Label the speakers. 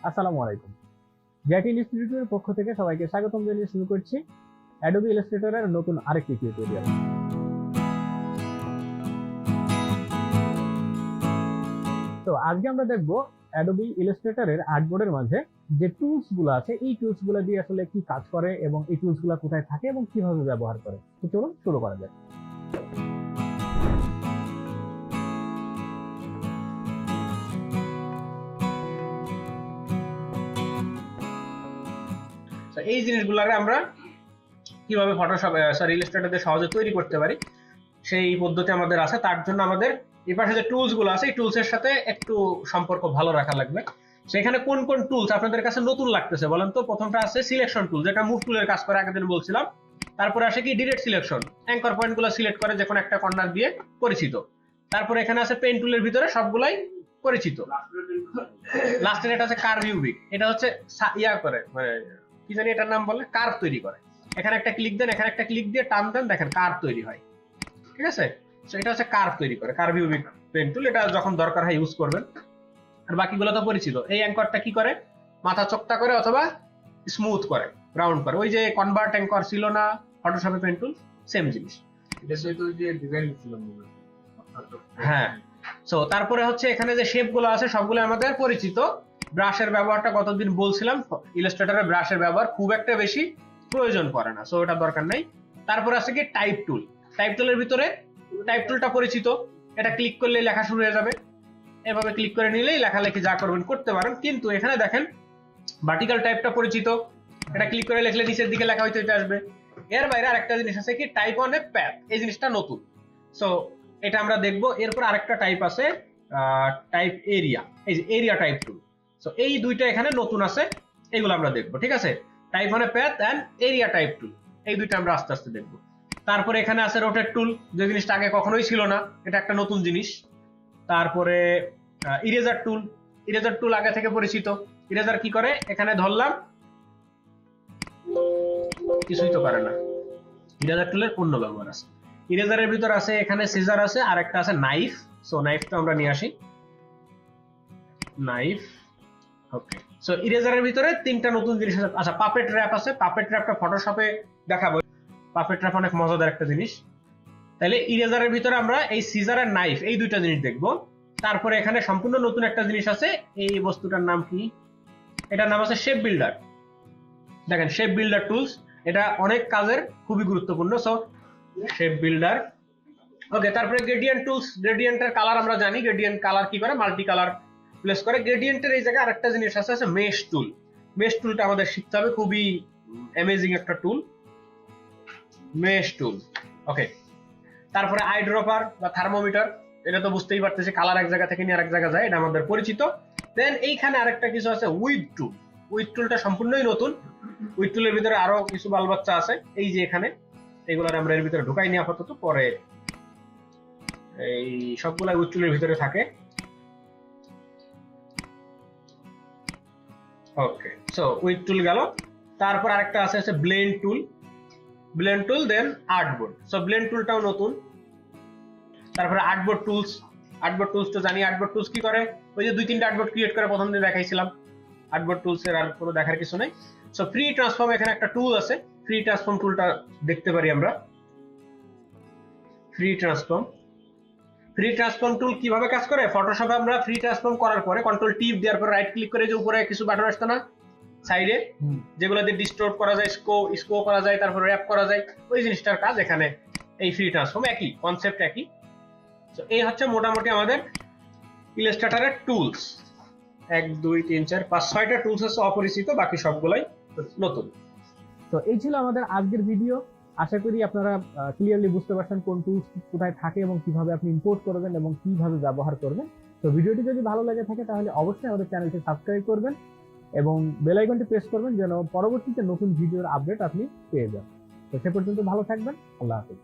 Speaker 1: আসসালামু আলাইকুম। জিটিনস্টিটিউটের পক্ষ থেকে সবাইকে স্বাগতম জানিয়ে শুরু করছি Adobe Illustrator এর নতুন আরেকটি টিউটোরিয়াল। তো আজকে আমরা দেখব Adobe Illustrator এর আর্টবোর্ডের মাঝে যে টুলস গুলো আছে, এই টুলস গুলো দিয়ে আসলে কি কাজ করে এবং এই টুলস গুলো কোথায় থাকে এবং কিভাবে ব্যবহার করে। তো চলুন শুরু করা যাক।
Speaker 2: এই জিনিসগুলোকে আমরা কিভাবে ফটোশপ ইলাস্ট্রেটরে সহজে তৈরি করতে পারি সেই পদ্ধতি আমাদের আছে। তার জন্য আমাদের এই পাশে যে টুলস গুলো আছে এই টুলস এর সাথে একটু সম্পর্ক ভালো রাখা লাগবে। সেখানে কোন কোন টুলস আপনাদের কাছে নতুন লাগতেছে বলেন তো? প্রথমটা আছে সিলেকশন টুল, যেটা মুভ টুলের কাজ করে, আগের দিন বলছিলাম। তারপরে আসে কি ডিরেক্ট সিলেকশন, অ্যাঙ্কর পয়েন্ট গুলো সিলেক্ট করে যে কোনো একটা কর্নার দিয়ে, পরিচিত। তারপরে এখানে আছে পেন টুলের ভিতরে সবগুলাই পরিচিত। লাস্টের এটা আছে কার্ভ ইউবিক, এটা হচ্ছে ইয়া করে মানে কি জানি এটার নাম বলে, কার্ভ তৈরি করে। এখানে একটা ক্লিক দেন, এখানে একটা ক্লিক দিয়ে টান দেন, দেখেন কার্ভ তৈরি হয়। ঠিক আছে, তো এটা হচ্ছে কার্ভ তৈরি করে, কার্ভ ইউবিক পেন টুল। এটা যখন দরকার হয় ইউজ করবেন। আর বাকিগুলো তো পরিচিত। এই অ্যাঙ্করটা কি করে? মাথা চোক্তা করে অথবা স্মুথ করে, রাউন্ড করে। ওই যে কনভার্ট অ্যাঙ্কর ছিল না ফটোশপে পেন টুল, সেম জিনিস।
Speaker 3: এটা তো যে ডিজাইন ছিল
Speaker 2: হ্যাঁ। সো তারপরে হচ্ছে এখানে যে শেপ গুলো আছে সবগুলো আমাদের পরিচিত। ব্রাশের ব্যবহারটা কতদিন বলছিলাম, ইলাস্ট্রেটরে ব্রাশের ব্যবহার খুব একটা বেশি প্রয়োজন পড়ে না, সো এটা দরকার নাই। তারপর আছে কি টাইপ টুল। টাইপ টুলের ভিতরে টাইপ টুলটা পরিচিত, এটা ক্লিক করলে লেখা শুরু হয়ে যাবে। এভাবে ক্লিক করে নিলেই লেখালেখি যা করবেন করতে পারেন। কিন্তু এখানে দেখেন ভার্টিক্যাল টাইপটা পরিচিত, এটা ক্লিক করে লিখলে নিচের দিকে লেখা হইতে আসবে। এর বাইরে আরেকটা জিনিস আছে কি টাইপ অন এ প্যাথ, এই জিনিসটা নতুন, সো এটা আমরা দেখবো। এরপর আরেকটা টাইপ আছে টাইপ এরিয়া, এই যে এরিয়া টাইপ টুল। সো এই দুইটা এখানে নতুন আছে, এগুলো আমরা দেখবো। ঠিক আছে, type on a path and area type tool, এই দুইটা আমরা আস্তে আস্তে দেখবো। তারপরে এখানে আছে রোটেট টুল, যে জিনিসটা আগে কখনোই ছিল না, এটা একটা নতুন জিনিস। তারপরে ইরেজার টুল, ইরেজার টুল আগে থেকে পরিচিত। ইরেজার কি করে? এখানে ধরলাম, কিছুই তো করে না। ইরেজার টুলের অন্য ব্যবহার আছে। ইরেজারের ভিতর আছে এখানে সিজার আছে, আর একটা আছে নাইফ। সো নাইফটা আমরা নিয়ে আসি, নাইফ। ওকে, সো ইরেজারের ভিতরে তিনটা নতুন জিনিস আছে। আচ্ছা, পাপেট র‍্যাপ আছে। পাপেট র‍্যাপটা ফটোশপে দেখাবো। পাপেট র‍্যাপ অনেক মজাদার একটা জিনিস। তাহলে ইরেজারের ভিতরে আমরা এই সিজার আর নাইফ, এই দুইটা জিনিস দেখবো। তারপরে এখানে সম্পূর্ণ নতুন একটা জিনিস আছে, এই বস্তুটার নাম কি? এটার নাম আছে শেপ বিল্ডার। দেখেন, শেপ বিল্ডার টুলস, এটা অনেক কাজের খুবই গুরুত্বপূর্ণ। So shape builder. ওকে, তারপরে গ্রেডিয়েন্ট টুলস। গ্রেডিয়েন্টের কালার আমরা জানি, গ্রেডিয়েন্ট কালার কি করে? মাল্টি কালার প্লেস করে। গ্রেডিয়েন্টের এই জায়গায় আরেকটা জিনিস আছে মেশ টুল। মেশ টুলটা আমাদের শিখতে হবে, খুবই অ্যামেজিং একটা টুল, মেশ টুল। ওকে, তারপরে আইড্রপার বা থার্মোমিটার, এটা তো বুঝতেই পারতেছি, কালার এক জায়গা থেকে নিয়ে আরেক জায়গা যায়, এটা আমাদের পরিচিত। দেন এইখানে আরেকটা কিছু আছে উইথ টুল। উইথ টুলটা সম্পূর্ণই নতুন। উইথ টুলের ভিতরে আরো কিছু বালবাচ্চা আছে, এই যে এখানে, এগুলোর আমরা এর ভিতরে ঢুকাই নি আপাতত, পরে এই সবগুলা উইথ টুলের ভিতরে থাকে। ওকে, সো উইথ টুল গেল। তারপর আরেকটা আছে ব্লেন্ড টুল। ব্লেন্ড টুল, দেন আর্টবোর্ড। সো ব্লেন্ড টুলটাও নতুন। তারপরে আর্টবোর্ড টুলস। আর্টবোর্ড টুলস তো জানি, আর্টবোর্ড টুলস কি করে? ওই যে 2-3টা আর্টবোর্ড ক্রিয়েট করে প্রথম দিন দেখাইছিলাম। আর্টবোর্ড টুলস এর আর কোনো দেখার কিছু নাই। সো ফ্রি ট্রান্সফর্ম, এখানে একটা টুল আছে, ফ্রি ট্রান্সফর্ম টুলটা দেখতে পারি আমরা। ফ্রি ট্রান্সফর্ম, ফ্রি ট্রান্সফর্ম টুল কিভাবে কাজ করে? ফটোশপে আমরা ফ্রি ট্রান্সফর্ম করার পরে কন্ট্রোল টিপ দেওয়ার পরে রাইট ক্লিক করে যে উপরে কিছু বাটন আসতো না সাইডে, যেগুলো দিয়ে ডিস্টোর্ট করা যায়, স্কো করা যায়, তারপর র‍্যাপ করা যায়, ওই জিনিসটার কাজ এখানে এই ফ্রি ট্রান্সফর্ম। একই কনসেপ্ট, একই। তো এই হচ্ছে মোটামুটি আমাদের ইলাস্ট্রেটরের টুলস। 1 2 3 4 5 6টা টুলস আছে অপরিচিত, বাকি সবগুলাই নতুন।
Speaker 1: তো এই ছিল আমাদের আজকের ভিডিও। আশা করি আপনারা ক্লিয়ারলি বুঝতে পারছেন কোন টুলস কোথায় থাকে এবং কিভাবে আপনি ইম্পোর্ট করবেন এবং কিভাবে ব্যবহার করবেন। তো ভিডিওটি যদি ভালো লাগে থাকে তাহলে অবশ্যই আমাদের চ্যানেলটি সাবস্ক্রাইব করবেন এবং বেল আইকনটি প্রেস করবেন যেন পরবর্তীতে নতুন ভিডিওর আপডেট আপনি পেয়ে যান। তো সে পর্যন্ত ভালো থাকবেন। আল্লাহ হাফেজ।